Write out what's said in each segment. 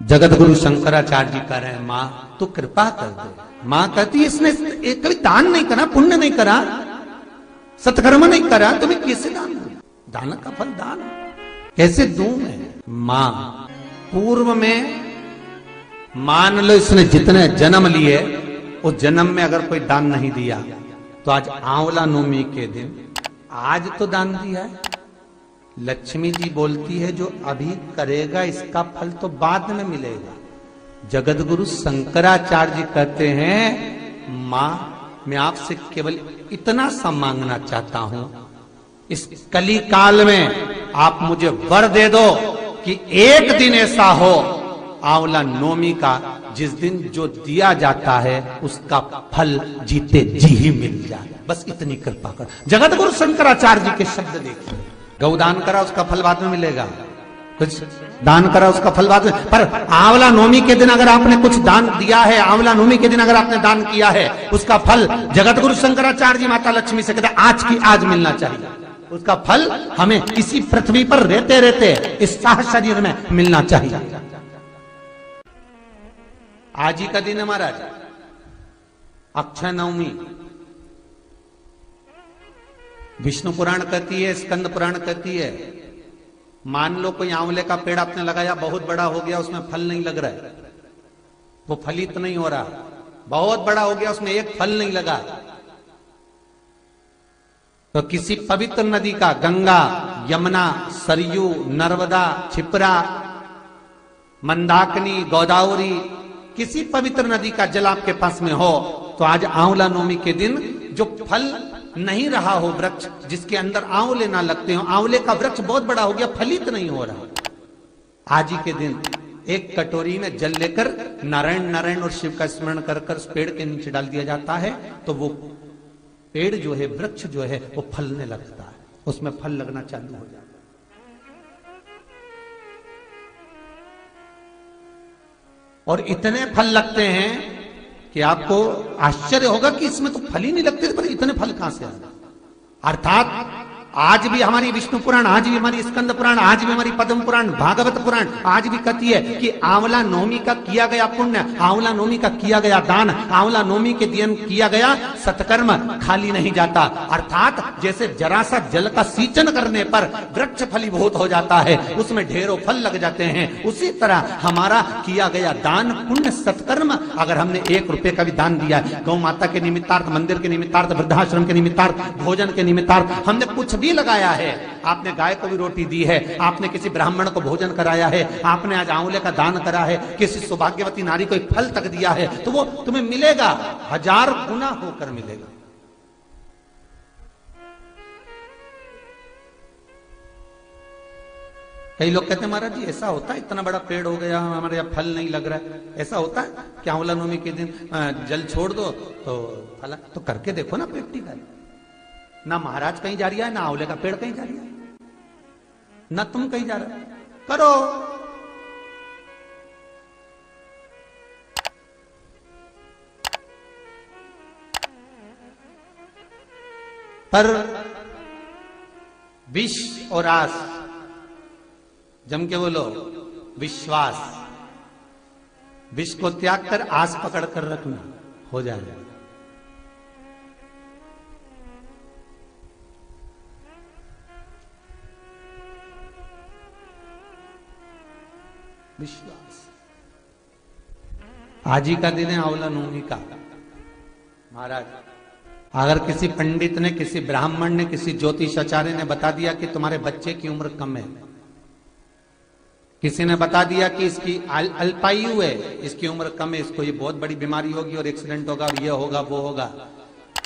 जगत गुरु शंकराचार्य जी कह रहे हैं, मां तू कृपा कर दे। मां कहती है इसने कभी दान नहीं करा, पुण्य नहीं करा, सत्कर्म नहीं करा, तुम्हें कैसे दान दूं? दान का फल दान कैसे दूं मैं? मां पूर्व में मान लो इसने जितने जन्म लिए उस जन्म में अगर कोई दान नहीं दिया तो आज आंवला नवमी के दिन आज तो दान दिया है। लक्ष्मी जी बोलती है जो अभी करेगा इसका फल तो बाद में मिलेगा। जगत गुरु शंकराचार्य जी कहते हैं, मां मैं आपसे केवल इतना सा मांगना चाहता हूं, इस कली काल में आप मुझे वर दे दो कि एक दिन ऐसा हो आंवला नवमी का जिस दिन जो दिया जाता है उसका फल जीते जी ही मिल जाए। बस इतनी कृपा कर। जगत गुरु शंकराचार्य जी के शब्द देखिए, गौदान करा उसका फल बाद में मिलेगा, कुछ दान करा उसका फल बाद में, पर आंवला नवमी के दिन अगर आपने कुछ दान दिया है, आंवला नवमी के दिन अगर आपने दान किया है, उसका फल जगत गुरु शंकराचार्य जी माता लक्ष्मी से कहते आज की आज मिलना चाहिए। उसका फल हमें इसी पृथ्वी पर रहते रहते इस साह शरीर में मिलना चाहिए। आज ही का दिन है महाराज, अक्षय नवमी। विष्णु पुराण कहती है, स्कंद पुराण कहती है, मान लो कोई आंवले का पेड़ आपने लगाया, बहुत बड़ा हो गया, उसमें फल नहीं लग रहा है, वो फलित नहीं हो रहा, बहुत बड़ा हो गया, उसमें एक फल नहीं लगा, तो किसी पवित्र नदी का, गंगा, यमुना, सरयू, नर्मदा, क्षिप्रा, मंदाकिनी, गोदावरी, किसी पवित्र नदी का जल आपके पास में हो तो आज आंवला नवमी के दिन जो फल नहीं रहा हो, वृक्ष जिसके अंदर आंवले ना लगते हो, आंवले का वृक्ष बहुत बड़ा हो गया, फलित नहीं हो रहा, आज ही के दिन एक कटोरी में जल लेकर नारायण नारायण और शिव का स्मरण कर कर उस पेड़ के नीचे डाल दिया जाता है तो वो पेड़ जो है, वृक्ष जो है वो फलने लगता है, उसमें फल लगना चालू हो जाता है। और इतने फल लगते हैं कि आपको आश्चर्य होगा कि इसमें तो फल ही नहीं लगते, पर इतने फल कहां से आ रहे? अर्थात आज भी हमारी विष्णु पुराण, आज भी हमारी स्कंद पुराण, आज भी हमारी पद्म पुराण, भागवत पुराण आज भी कहती है कि आंवला नवमी का किया गया पुण्य, आंवला नवमी का किया गया दान, आंवला नवमी के दिन किया गया सत्कर्म खाली नहीं जाता। अर्थात जैसे जरा सा जल का सींचन करने पर वृक्ष फलीभूत हो जाता है, उसमें ढेरों फल लग जाते हैं, उसी तरह हमारा किया गया दान पुण्य सत्कर्म, अगर हमने 1 रुपए का भी दान दिया, गौ माता के निमित्तार्थ, मंदिर के निमित्तार्थ, वृद्धाश्रम के निमित्तार्थ, भोजन के निमित्तार्थ हमने कुछ भी लगाया है, आपने गाय को भी रोटी दी है, आपने किसी ब्राह्मण को भोजन कराया है, आपने आज आंवले का दान करा है, किसी सौभाग्यवती नारी को एक फल तक दिया है, तो वो तुम्हें मिलेगा, 1000 गुना होकर मिलेगा। कई लोग कहते हैं महाराज जी ऐसा होता है, इतना बड़ा पेड़ हो गया हमारे यहाँ फल नहीं लग रहा है, ऐसा होता है कि आंवला नवमी के दिन जल छोड़ दो तो फल? तो करके देखो ना प्रैक्टिकल। ना महाराज कहीं जा रही है, ना आंवले का पेड़ कहीं जा रही है, ना तुम कहीं जा रहे, करो। पर विष और आस, जम के बोलो विश्वास, विष को त्याग कर आस पकड़ कर रखना, हो जाएगा। विश्वास। आज ही का दिन है आंवला नवमी का। महाराज अगर किसी पंडित ने, किसी ब्राह्मण ने, किसी ज्योतिषाचार्य ने बता दिया कि तुम्हारे बच्चे की उम्र कम है, किसी ने बता दिया कि इसकी अल्पायु है, इसकी उम्र कम है, इसको ये बहुत बड़ी बीमारी होगी और एक्सीडेंट होगा और ये होगा वो होगा,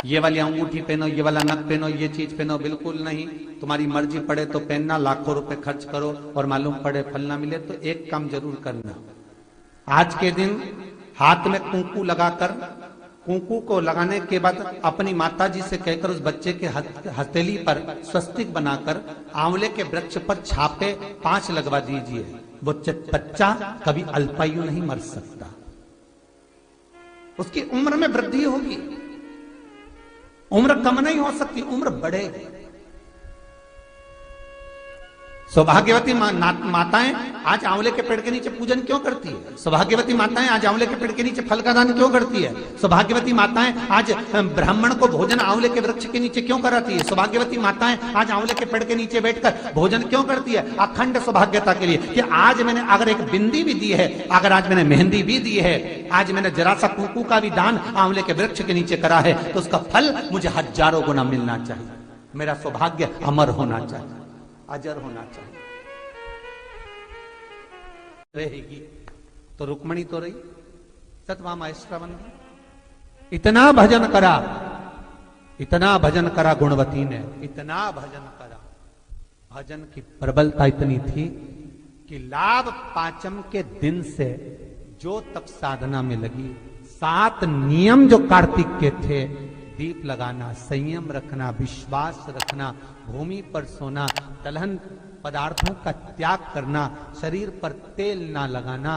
ये वाली अंगूठी पहनो, ये वाला नथ पहनो, ये चीज पहनो, बिल्कुल नहीं, तुम्हारी मर्जी पड़े तो पहनना, लाखों रुपए खर्च करो और मालूम पड़े फल ना मिले तो एक काम जरूर करना, आज के दिन हाथ में कुंकू लगाकर, कुंकू को लगाने के बाद अपनी माताजी से कहकर उस बच्चे के हथेली पर स्वस्तिक बनाकर आंवले के वृक्ष पर छापे 5 लगवा दीजिए। वो बच्चा कभी अल्पायु नहीं मर सकता, उसकी उम्र में वृद्धि होगी, उम्र कम नहीं हो सकती, उम्र बढ़ेगी। सौभाग्यवती माताएं आज आंवले के पेड़ के नीचे पूजन क्यों करती है? सौभाग्यवती माताएं आज आंवले के पेड़ के नीचे फल का दान क्यों करती है? सौभाग्यवती माताएं आज ब्राह्मण को भोजन आंवले के वृक्ष के नीचे क्यों कराती है? सौभाग्यवती माताएं आज आंवले के पेड़ के नीचे बैठकर भोजन क्यों करती है? अखंड सौभाग्यता के लिए कि आज मैंने अगर एक बिंदी भी दी है, अगर आज मैंने मेहंदी भी दी है, आज मैंने जरा सा कुंकू का भी दान आंवले के वृक्ष के नीचे करा है, तो उसका फल मुझे हजारों गुना मिलना चाहिए। मेरा सौभाग्य अमर होना चाहिए, अजर होना चाहिए। रहेगी तो रुक्मणी तो रही, सतभामा श्रवण इतना भजन करा, इतना भजन करा गुणवती ने, इतना भजन करा, भजन की प्रबलता इतनी थी कि लाभ पांचम के दिन से जो तप साधना में लगी, 7 नियम जो कार्तिक के थे, दीप लगाना, संयम रखना, विश्वास रखना, भूमि पर सोना, दलहन पदार्थों का त्याग करना, शरीर पर तेल ना लगाना,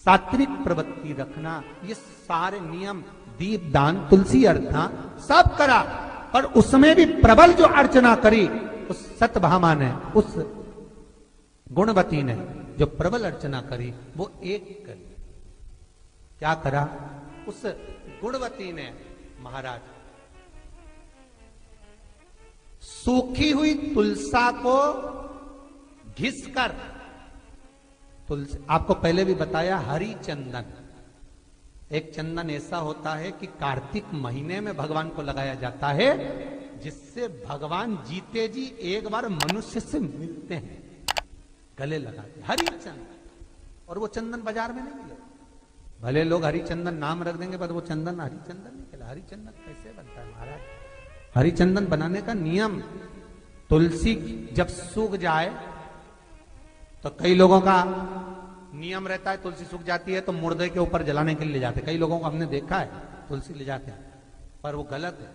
सात्विक प्रवृत्ति रखना, ये सारे नियम, दीप दान, तुलसी अर्चना सब करा। और उसमें भी प्रबल जो अर्चना करी उस सतभामा ने, उस गुणवती ने जो प्रबल अर्चना करी, वो एक करी। क्या करा उस गुणवती ने? महाराज सूखी हुई तुलसा को घिसकर, तुलसी आपको पहले भी बताया, हरी चंदन, एक चंदन ऐसा होता है कि कार्तिक महीने में भगवान को लगाया जाता है, जिससे भगवान जीते जी एक बार मनुष्य से मिलते हैं, गले लगाते हैं, हरी चंदन। और वो चंदन बाजार में नहीं मिलेगा, भले लोग हरिचंदन नाम रख देंगे, पर वो चंदन हरिचंदन नहीं कहला। हरिचंदन कैसे बनता है महाराज? हरिचंदन बनाने का नियम, तुलसी जब सूख जाए तो कई लोगों का नियम रहता है, तुलसी सूख जाती है तो मुर्दे के ऊपर जलाने के लिए ले जाते हैं। कई लोगों को हमने देखा है तुलसी ले जाते हैं, पर वो गलत है।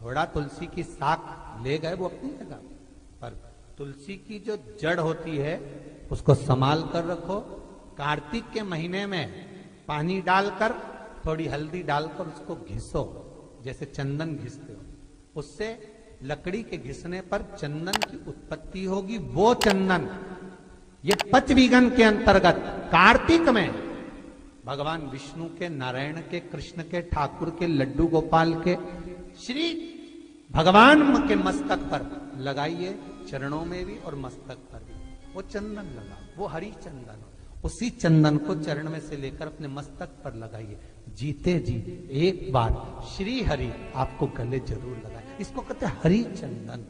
थोड़ा तुलसी की शाख ले गए वो अपनी जगह, पर तुलसी की जो जड़ होती है उसको संभाल कर रखो। कार्तिक के महीने में पानी डालकर, थोड़ी हल्दी डालकर उसको घिसो, जैसे चंदन घिसते हो, उससे लकड़ी के घिसने पर चंदन की उत्पत्ति होगी। वो चंदन, ये पंचविगन के अंतर्गत कार्तिक में भगवान विष्णु के, नारायण के, कृष्ण के, ठाकुर के, लड्डू गोपाल के, श्री भगवान के मस्तक पर लगाइए, चरणों में भी और मस्तक पर भी वो चंदन लगा, वो हरी चंदन। उसी चंदन को चरण में से लेकर अपने मस्तक पर लगाइए, जीते जी एक बार श्री हरि आपको गले जरूर लगाए। इसको कहते हैं हरी चंदन।